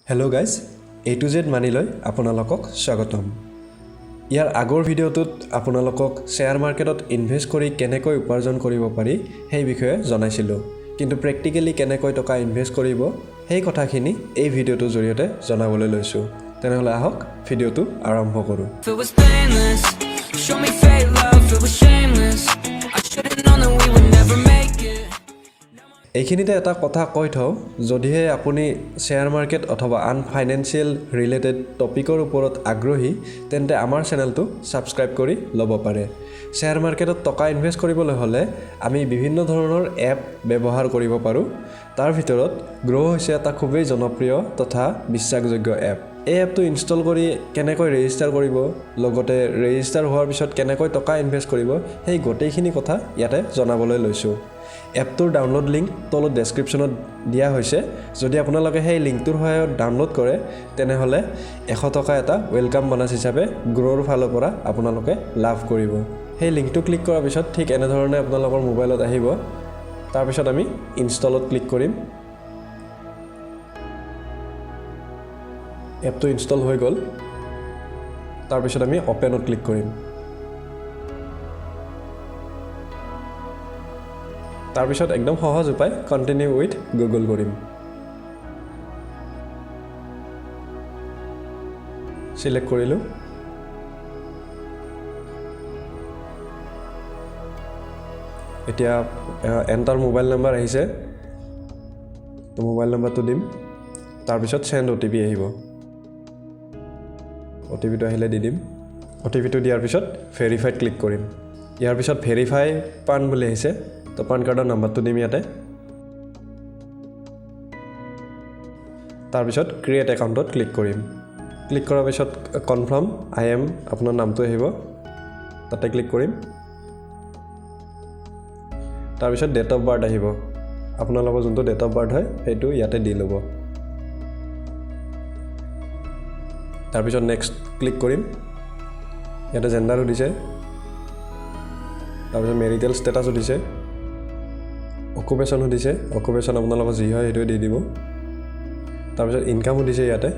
hello' guys A to Z মানিলৈ আপোনালোকক স্বাগতম ইয়াৰ আগৰ ভিডিঅ'টোত আপোনালোকক শ্বেয়াৰ মাৰ্কেটত ইনভেষ্ট কৰি কেনেকৈ উপাৰ্জন কৰিব পাৰি সেই বিষয়ে জনাইছিলোঁ কিন্তু প্ৰেক্টিকেলি কেনেকৈ টকা ইনভেষ্ট কৰিব সেই কথাখিনি এই ভিডিঅ'টোৰ জৰিয়তে জনাবলৈ লৈছোঁ তেনেহ'লে আহক ভিডিঅ'টো আৰম্ভ কৰোঁ এইখিনিতে এটা কথা কৈ থওঁ যদিহে আপুনি শ্বেয়াৰ মাৰ্কেট অথবা আন ফাইনেন্সিয়েল ৰিলেটেড টপিকৰ ওপৰত আগ্ৰহী তেন্তে আমাৰ চেনেলটো ছাবস্ক্ৰাইব কৰি ল'ব পাৰে শ্বেয়াৰ মাৰ্কেটত টকা ইনভেষ্ট কৰিবলৈ হ'লে আমি বিভিন্ন ধৰণৰ এপ ব্যৱহাৰ কৰিব পাৰোঁ তাৰ ভিতৰত গ্ৰ' হৈছে এটা খুবেই জনপ্ৰিয় তথা বিশ্বাসযোগ্য এপ এই এপটো ইনষ্টল কৰি কেনেকৈ ৰেজিষ্টাৰ কৰিব লগতে ৰেজিষ্টাৰ হোৱাৰ পিছত কেনেকৈ টকা ইনভেষ্ট কৰিব সেই গোটেইখিনি কথা ইয়াতে জনাবলৈ লৈছোঁ এপটোৰ ডাউনলোড লিংক তলত ডেছক্ৰিপশ্যনত দিয়া হৈছে যদি আপোনালোকে সেই লিংকটোৰ সহায়ত ডাউনলোড কৰে তেনেহ'লে 100 টকা এটা ৱেলকাম বোনাছ হিচাপে গ্ৰ'ৰ ফালৰ পৰা আপোনালোকে লাভ কৰিব সেই লিংকটো ক্লিক কৰাৰ পিছত ঠিক এনেধৰণে আপোনালোকৰ মোবাইলত আহিব তাৰপিছত আমি ইনষ্টলত ক্লিক কৰিম এপটো ইনষ্টল হৈ গ'ল তাৰপিছত আমি অপেনত ক্লিক কৰিম তাৰপিছত একদম সহজ উপায় কন্টিনিউ উইথ গুগল কৰিম সিলেক্ট কৰিলোঁ এতিয়া এণ্টাৰ মোবাইল নম্বৰ আহিছে তো মোবাইল নম্বৰটো দিম তাৰপিছত সেন্ড OTP আহিব OTPটো আহিলে দি দিম OTPটো দিয়াৰ পিছত ভেৰিফাইড ক্লিক কৰিম ইয়াৰ পিছত ভেৰিফাই পান বুলি আহিছে তো পান কাৰ্ডৰ নম্বৰটো দিম ইয়াতে তাৰপিছত ক্ৰিয়েট একাউণ্টত ক্লিক কৰিম ক্লিক কৰাৰ পিছত কনফাৰ্ম আই এম আপোনাৰ নামটো আহিব তাতে ক্লিক কৰিম তাৰপিছত ডেট অফ বাৰ্থ আহিব আপোনালোকৰ যোনটো ডেট অফ বাৰ্থ হয় সেইটো ইয়াতে দি ল'ব তাৰপিছত নেক্সট ক্লিক কৰিম ইয়াতে জেণ্ডাৰ সুধিছে তাৰপিছত মেৰিটেল ষ্টেটাছ সুধিছে অকুপেশ্যন সুধিছে অকুপেশ্যন আপোনালোকৰ যি হয় সেইটোৱে দি দিব তাৰপিছত ইনকাম সুধিছে ইয়াতে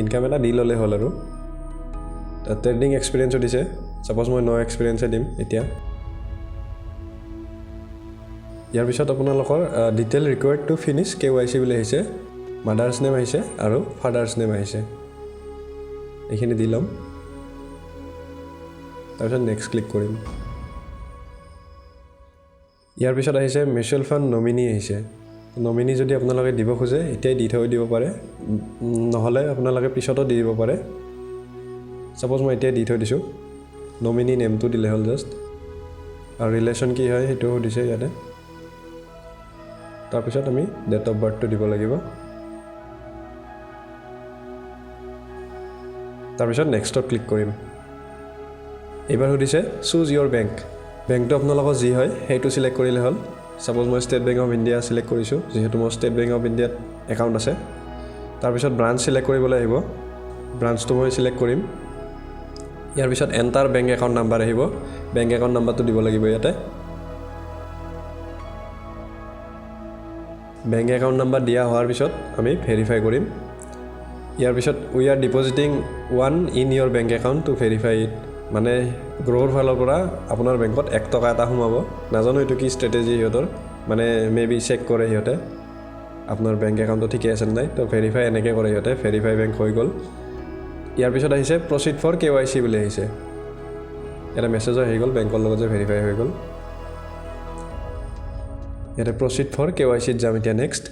ইনকাম এটা দি ল'লে হ'ল আৰু ট্ৰেডিং এক্সপিৰিয়েঞ্চ সুধিছে ছাপ'জ মই ন এক্সপিৰিয়েঞ্চে দিম এতিয়া ইয়াৰ পিছত আপোনালোকৰ detail required to finish KYC বুলি আহিছে মাদাৰ্ছ নেম আহিছে আৰু ফাদাৰ্ছ নেম আহিছে এইখিনি দি ল'ম তাৰপিছত নেক্সট ক্লিক কৰিম ইয়াৰ পিছত আহিছে মিউচুৱেল ফাণ্ড নমিনি আহিছে নমিনি যদি আপোনালোকে দিব খোজে এতিয়াই দি থৈ দিব পাৰে নহ'লে আপোনালোকে পিছতো দি দিব পাৰে ছাপ'জ মই এতিয়াই দি থৈ দিছোঁ নমিনি নেমটো দিলে হ'ল জাষ্ট আৰু ৰিলেশ্যন কি হয় সেইটো সুধিছে ইয়াতে তাৰপিছত আমি ডেট অফ বাৰ্থটো দিব লাগিব তাৰপিছত নেক্সটত ক্লিক কৰিম এইবাৰ সুধিছে চুজ ইয়ৰ বেংকটো আপোনালোকৰ যি হয় সেইটো চিলেক্ট কৰিলে হ'ল ছাপ'জ মই state bank of India select কৰিছোঁ যিহেতু মোৰ ষ্টেট বেংক অফ ইণ্ডিয়াত একাউণ্ট আছে তাৰপিছত ব্ৰাঞ্চ চিলেক্ট কৰিবলৈ আহিব ব্ৰাঞ্চটো মই চিলেক্ট কৰিম ইয়াৰ পিছত এণ্টাৰ বেংক একাউণ্ট নাম্বাৰ আহিব বেংক একাউণ্ট নাম্বাৰটো দিব লাগিব ইয়াতে বেংক একাউণ্ট নাম্বাৰ দিয়া হোৱাৰ পিছত আমি ভেৰিফাই কৰিম ইয়াৰ পিছত we are depositing 1 in your bank account to verify it মানে গ্ৰ'ৰ ফালৰ পৰা আপোনাৰ বেংকত 1 টকা এটা সোমাব নাজানো এইটো কি ষ্ট্ৰেটেজি সিহঁতৰ মানে মেবি চেক কৰে সিহঁতে আপোনাৰ বেংক একাউণ্টটো ঠিকে আছে নাই তো ভেৰিফাই এনেকৈ কৰে সিহঁতে ভেৰিফাই বেংক হৈ গ'ল ইয়াৰ পিছত আহিছে প্ৰচিড ফৰ KYC বুলি আহিছে এটা মেছেজ আহি গ'ল বেংকৰ লগত যে ভেৰিফাই হৈ গ'ল ইয়াতে প্ৰচিড ফৰ KYCত যাম এতিয়া নেক্সট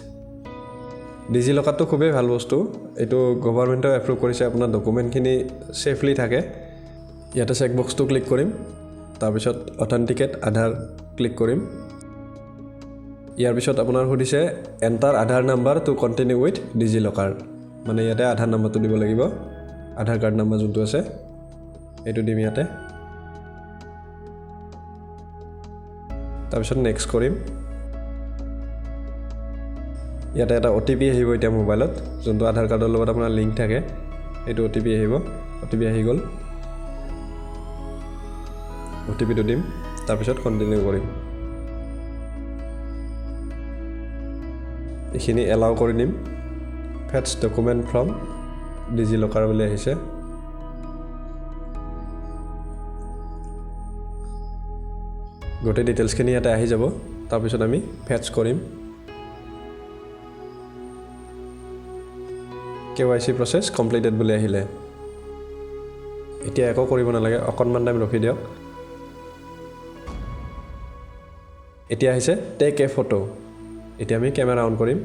ডিজিলকাৰটো খুবেই ভাল বস্তু এইটো গভৰ্ণমেণ্টে এপ্ৰুভ কৰিছে আপোনাৰ ডকুমেণ্টখিনি ছেফলি থাকে ইয়াতে চেক বক্সটো ক্লিক কৰিম তাৰপিছত অথেণ্টিকেট আধাৰ ক্লিক কৰিম ইয়াৰ পিছত আপোনাৰ সুধিছে enter Aadhaar number to continue with DigiLocker মানে ইয়াতে আধাৰ নাম্বাৰটো দিব লাগিব আধাৰ কাৰ্ড নাম্বাৰ যোনটো আছে এইটো দিম ইয়াতে তাৰপিছত নেক্সট কৰিম ইয়াতে এটা OTP আহিব এতিয়া মোবাইলত যোনটো আধাৰ কাৰ্ডৰ লগত আপোনাৰ লিংক থাকে এইটো OTP আহিব OTP আহি গ'ল OTPটো দিম তাৰপিছত কণ্টিনিউ কৰিম এইখিনি এলাউ কৰি দিম ফেটছ ডকুমেণ্ট ফ্ৰম ডিজিলকাৰ বুলি আহিছে গোটেই ডিটেইলছখিনি ইয়াতে আহি যাব তাৰপিছত আমি ফেটছ কৰিম KYC প্ৰচেছ কমপ্লিটেড বুলি আহিলে এতিয়া একো কৰিব নালাগে অকণমান টাইম ৰখি দিয়ক এতিয়া আহিছে টেক এ ফটো এতিয়া আমি কেমেৰা অন কৰিম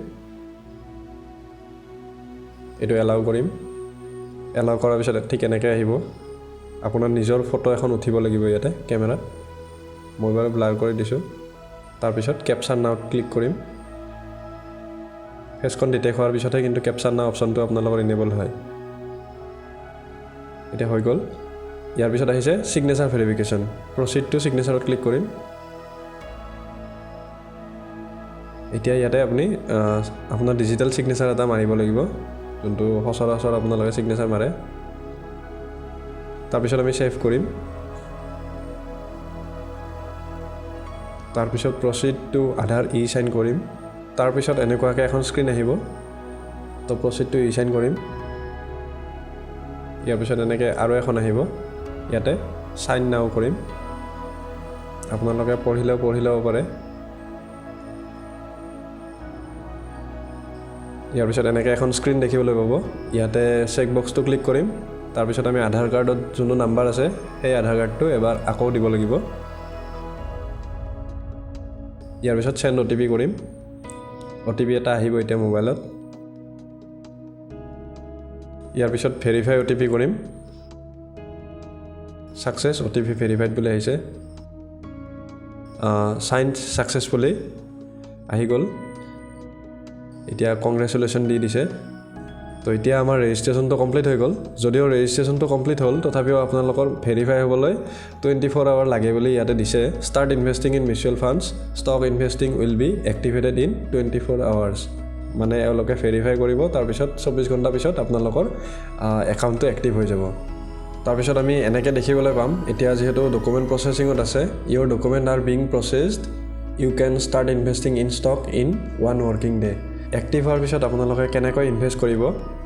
এইটো এলাউ কৰিম এলাউ কৰাৰ পিছত ঠিক এনেকৈ আহিব আপোনাৰ নিজৰ ফটো এখন উঠিব লাগিব ইয়াতে কেমেৰাত মই বাৰু ব্লাৰ কৰি দিছোঁ তাৰপিছত কেপচাৰ নাও ক্লিক কৰিম ফেচখন ডিটেক্ট হোৱাৰ পিছতহে কিন্তু কেপচাৰ নাও অপশ্যনটো আপোনালোকৰ ইনেবল হয় এতিয়া হৈ গ'ল ইয়াৰ পিছত আহিছে ছিগনেচাৰ ভেৰিফিকেশ্যন প্ৰচিড টু ছিগনেচাৰত ক্লিক কৰিম এতিয়া ইয়াতে আপুনি আপোনাৰ ডিজিটেল ছিগনেচাৰ এটা মাৰিব লাগিব যোনটো সচৰাচৰ আপোনালোকে ছিগনেচাৰ মাৰে তাৰপিছত আমি ছেভ কৰিম তাৰপিছত প্ৰচিড টু আধাৰ ই চাইন কৰিম তাৰপিছত এনেকুৱাকৈ এখন স্ক্ৰীন আহিব তো প্ৰচিড টু ই চাইন কৰিম ইয়াৰ পিছত এনেকৈ আৰু এখন আহিব ইয়াতে চাইন নাও কৰিম আপোনালোকে পঢ়ি ল'ব পাৰে ইয়াৰ পিছত এনেকৈ এখন স্ক্ৰীন দেখিবলৈ পাব ইয়াতে চেক বক্সটো ক্লিক কৰিম তাৰপিছত আমি আধাৰ কাৰ্ডত যোনটো নাম্বাৰ আছে সেই আধাৰ কাৰ্ডটো এবাৰ আকৌ দিব লাগিব ইয়াৰ পিছত চেণ্ড OTP কৰিম OTP এটা আহিব এতিয়া মোবাইলত ইয়াৰ পিছত ভেৰিফাই OTP কৰিম ছাকচেছ OTP ভেৰিফাইড বুলি আহিছে চাইন ছাকচেছফুলি আহি গ'ল এতিয়া কংগ্ৰেচুলেশ্যন দি দিছে তো এতিয়া আমাৰ ৰেজিষ্ট্ৰেশ্যনটো কমপ্লিট হৈ গ'ল যদিও ৰেজিষ্ট্ৰেশ্যনটো কমপ্লিট হ'ল তথাপিও আপোনালোকৰ ভেৰিফাই হ'বলৈ 24 আৱাৰ লাগে বুলি ইয়াতে দিছে start investing in mutual funds stock investing will be activated in 24 hours মানে এওঁলোকে ভেৰিফাই কৰিব তাৰপিছত 24 ঘণ্টা পিছত আপোনালোকৰ একাউণ্টটো এক্টিভ হৈ যাব তাৰপিছত আমি এনেকৈ দেখিবলৈ পাম এতিয়া যিহেতু ডকুমেণ্ট প্ৰচেছিঙত আছে your document are being processed you can start investing in stock in 1 working day active হোৱাৰ পিছত আপোনালোকে কেনেকৈ ইনভেষ্ট কৰিব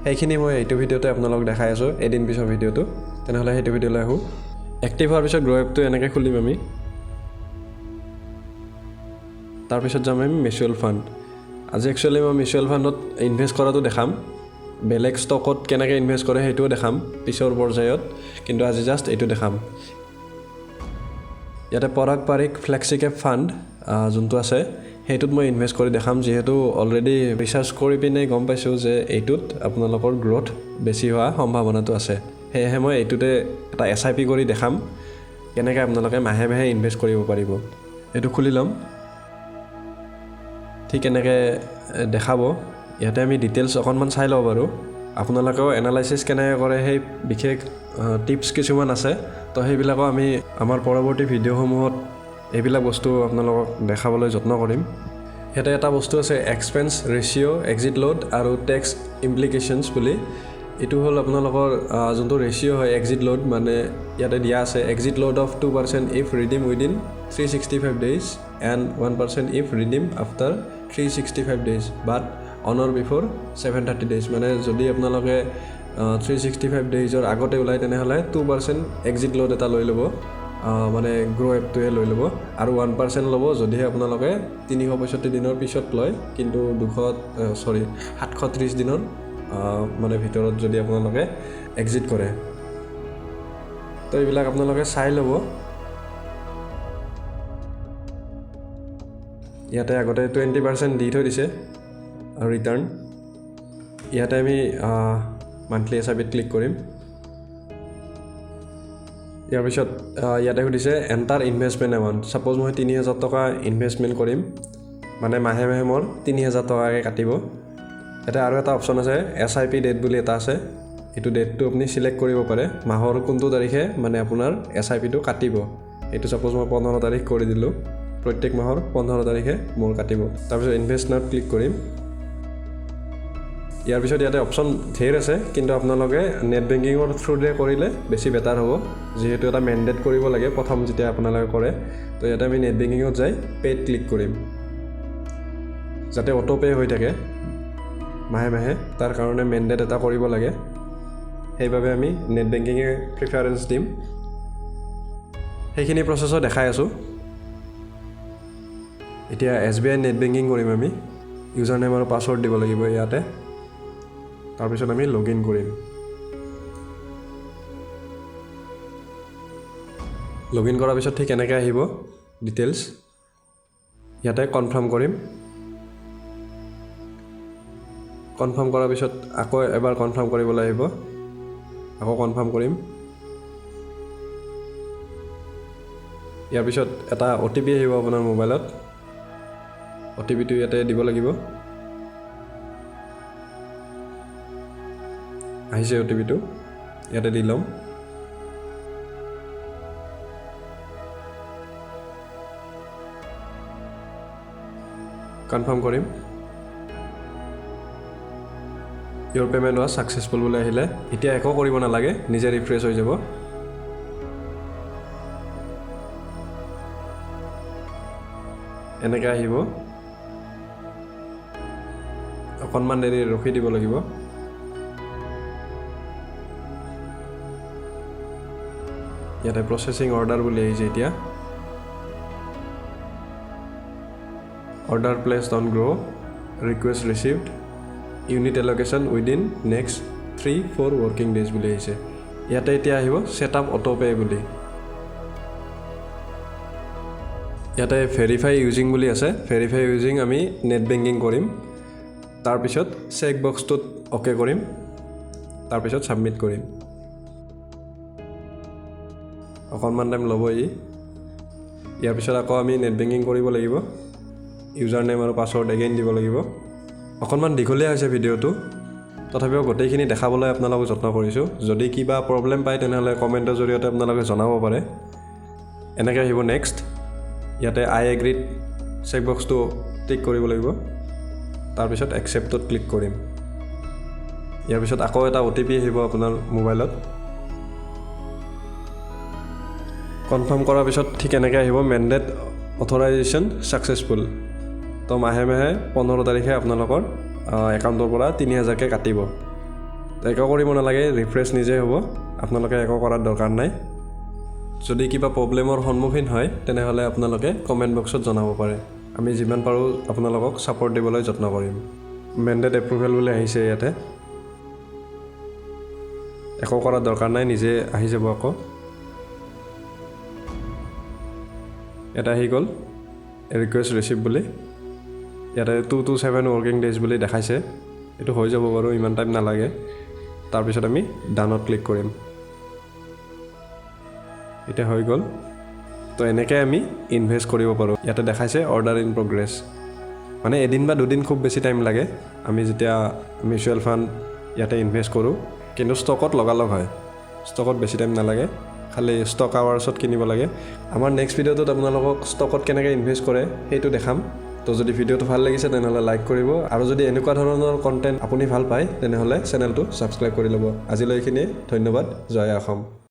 সেইখিনি মই এইটো ভিডিঅ'তে আপোনালোক দেখাই আছোঁ এদিন পিছৰ ভিডিঅ'টো তেনেহ'লে সেইটো ভিডিঅ'লৈ আহোঁ এক্টিভ হোৱাৰ পিছত গ্ৰ' এপটো এনেকৈ খুলিম আমি তাৰপিছত যাম আমি মিউচুৱেল ফাণ্ড আজি একচুৱেলি মই মিউচুৱেল ফাণ্ডত ইনভেষ্ট কৰাটো দেখাম বেলেগ ষ্টকত কেনেকৈ ইনভেষ্ট কৰে সেইটোও দেখাম পিছৰ পৰ্যায়ত কিন্তু আজি জাষ্ট এইটো দেখাম ইয়াতে পৰাগ পাৰিক ফ্লেক্সি কেপ ফাণ্ড যোনটো আছে সেইটোত মই ইনভেষ্ট কৰি দেখাম যিহেতু অলৰেডি ৰিচাৰ্চ কৰি পিনে গম পাইছোঁ যে এইটোত আপোনালোকৰ গ্ৰ'থ বেছি হোৱা সম্ভাৱনাটো আছে সেয়েহে মই এইটোতে এটা SIP কৰি দেখাম কেনেকৈ আপোনালোকে মাহে মাহে ইনভেষ্ট কৰিব পাৰিব এইটো খুলি ল'ম ঠিক এনেকৈ দেখাব ইয়াতে আমি ডিটেইলছ অকণমান চাই লওঁ বাৰু আপোনালোকেও এনালাইচিছ কেনেকৈ কৰে সেই বিশেষ টিপছ কিছুমান আছে তো সেইবিলাকো আমি আমাৰ পৰৱৰ্তী ভিডিঅ'সমূহত এইবিলাক বস্তু আপোনালোকক দেখাবলৈ যত্ন কৰিম ইয়াতে এটা বস্তু আছে এক্সপেন্স ৰেচিঅ' এক্সিট লোড আৰু টেক্স ইমপ্লিকেশ্যনছ বুলি এইটো হ'ল আপোনালোকৰ যোনটো ৰেচিঅ' হয় এক্সিট লোড মানে ইয়াতে দিয়া আছে exit load of 2% if redeem within 365 days and 1% if redeem after 365 days but on or before 730 days মানে যদি আপোনালোকে 365 ডেইজৰ আগতে ওলায় তেনেহ'লে 2% এক্সিট লোড এটা লৈ ল'ব মানে গ্ৰ' এপটোৱে লৈ ল'ব আৰু 1% ল'ব যদিহে আপোনালোকে 365 দিনৰ পিছত লয় কিন্তু 730 দিনৰ মানে ভিতৰত যদি আপোনালোকে এক্সিট কৰে তো এইবিলাক আপোনালোকে চাই ল'ব ইয়াতে আগতে 20% দি থৈ দিছে ৰিটাৰ্ণ ইয়াতে আমি মান্থলি SIPত ক্লিক কৰিম ইয়াৰ পিছত ইয়াতে সুধিছে এণ্টাৰ ইনভেষ্টমেণ্ট এমাউণ্ট ছাপ'জ মই 3000 টকা ইনভেষ্টমেণ্ট কৰিম মানে মাহে মাহে মোৰ 3000 টকাকৈ কাটিব ইয়াতে আৰু এটা অপশ্যন আছে SIP ডেট বুলি এটা আছে এইটো ডেটটো আপুনি চিলেক্ট কৰিব পাৰে মাহৰ কোনটো তাৰিখে মানে আপোনাৰ SIPটো কাটিব এইটো ছাপ'জ মই 15 তাৰিখ কৰি দিলোঁ প্ৰত্যেক মাহৰ 15 তাৰিখে মোৰ কাটিব তাৰপিছত ইনভেষ্ট নাওত ক্লিক কৰিম ইয়াৰ পিছত ইয়াতে অপশ্যন ধেৰ আছে কিন্তু আপোনালোকে নেট বেংকিঙৰ থ্ৰুৰে কৰিলে বেছি বেটাৰ হ'ব যিহেতু এটা মেণ্ডেট কৰিব লাগে প্ৰথম যেতিয়া আপোনালোকে কৰে তো ইয়াতে আমি নেট বেংকিঙত যাই পে'ত ক্লিক কৰিম যাতে অটো পে' হৈ থাকে মাহে মাহে তাৰ কাৰণে মেণ্ডেট এটা কৰিব লাগে সেইবাবে আমি নেট বেংকিঙে প্ৰিফাৰেঞ্চ দিম সেইখিনি প্ৰচেছত দেখাই আছোঁ এতিয়া SBI নেট বেংকিং কৰিম আমি ইউজাৰ নেম আৰু পাছৱৰ্ড দিব লাগিব ইয়াতে তাৰপিছত আমি লগ ইন কৰিম লগ ইন কৰাৰ পিছত ঠিক এনেকৈ আহিব ডিটেইলছ ইয়াতে কনফাৰ্ম কৰিম কনফাৰ্ম কৰাৰ পিছত আকৌ এবাৰ কনফাৰ্ম কৰিবলৈ আহিব আকৌ কনফাৰ্ম কৰিম ইয়াৰ পিছত এটা OTP আহিব আপোনাৰ মোবাইলত OTPটো ইয়াতে দিব লাগিব আহিছে OTPটো ইয়াতে দি ল'ম কনফাৰ্ম কৰিম ইউৰ পে'মেণ্ট was successful বুলি আহিলে এতিয়া একো কৰিব নালাগে নিজে ৰিফ্ৰেছ হৈ যাব এনেকৈ আহিব অকণমান দেৰি ৰখি দিব লাগিব ইয়াতে প্ৰচেছিং অৰ্ডাৰ বুলি আহিছে এতিয়া order placed on Groww' request received unit allocation within next 3-4 working days বুলি আহিছে ইয়াতে এতিয়া আহিব ছেটআপ অটোপে বুলি ইয়াতে ভেৰিফাই ইউজিং বুলি আছে ভেৰিফাই ইউজিং আমি নেট বেংকিং কৰিম তাৰপিছত চেক বক্সটোত অ'কে কৰিম তাৰপিছত ছাবমিট কৰিম অকণমান টাইম ল'ব ইয়াৰ পিছত আকৌ আমি নেট বেংকিং কৰিব লাগিব ইউজাৰ নেম আৰু পাছৱৰ্ড এগেইন দিব লাগিব অকণমান দীঘলীয়া হৈছে ভিডিঅ'টো তথাপিও গোটেইখিনি দেখাবলৈ আপোনালোকক যত্ন কৰিছোঁ যদি কিবা প্ৰব্লেম পায় তেনেহ'লে কমেণ্টৰ জৰিয়তে আপোনালোকে জনাব পাৰে এনেকৈ আহিব নেক্সট ইয়াতে আই এগ্ৰিড চেক বক্সটো টিক কৰিব লাগিব তাৰপিছত একচেপ্টত ক্লিক কৰিম ইয়াৰ পিছত আকৌ এটা OTP আহিব আপোনাৰ মোবাইলত কনফাৰ্ম কৰাৰ পিছত ঠিক এনেকৈ আহিব মেণ্ডেট অথৰাইজেশ্যন ছাকচেছফুল তো মাহে মাহে 15 তাৰিখে আপোনালোকৰ একাউণ্টৰ পৰা 3000কৈ কাটিব একো কৰিব নালাগে ৰিফ্ৰেছ নিজে হ'ব আপোনালোকে একো কৰাৰ দৰকাৰ নাই যদি কিবা প্ৰব্লেমৰ সন্মুখীন হয় তেনেহ'লে আপোনালোকে কমেণ্ট বক্সত জনাব পাৰে আমি যিমান পাৰোঁ আপোনালোকক ছাপৰ্ট দিবলৈ যত্ন কৰিম মেণ্ডেট এপ্ৰুভেল বুলি আহিছে ইয়াতে একো কৰাৰ দৰকাৰ নাই নিজে আহি যাব আকৌ এটা আহি গ'ল ৰিকুৱেষ্ট ৰিচিভ বুলি ইয়াতে 2 to 7 ৱৰ্কিং ডেজ বুলি দেখাইছে এইটো হৈ যাব বাৰু ইমান টাইম নালাগে তাৰপিছত আমি ডানত ক্লিক কৰিম এটা হৈ গ'ল তো এনেকৈ আমি ইনভেষ্ট কৰিব পাৰোঁ ইয়াতে দেখাইছে অৰ্ডাৰ ইন প্ৰগ্ৰেছ মানে এদিন বা দুদিন খুব বেছি টাইম লাগে আমি যেতিয়া মিউচুৱেল ফাণ্ড ইয়াতে ইনভেষ্ট কৰোঁ কিন্তু ষ্টকত লগালগ হয় ষ্টকত বেছি টাইম নালাগে খালি ষ্টক আৱাৰ্ছত কিনিব লাগে আমাৰ নেক্সট ভিডিঅ'টোত আপোনালোকক ষ্টকত কেনেকৈ ইনভেষ্ট কৰে সেইটো দেখাম তো যদি ভিডিঅ'টো ভাল লাগিছে তেনেহ'লে লাইক কৰিব আৰু যদি এনেকুৱা ধৰণৰ কণ্টেণ্ট আপুনি ভাল পায় তেনেহ'লে চেনেলটো ছাবস্ক্ৰাইব কৰি ল'ব আজিলৈ এইখিনিয়ে ধন্যবাদ জয় অসম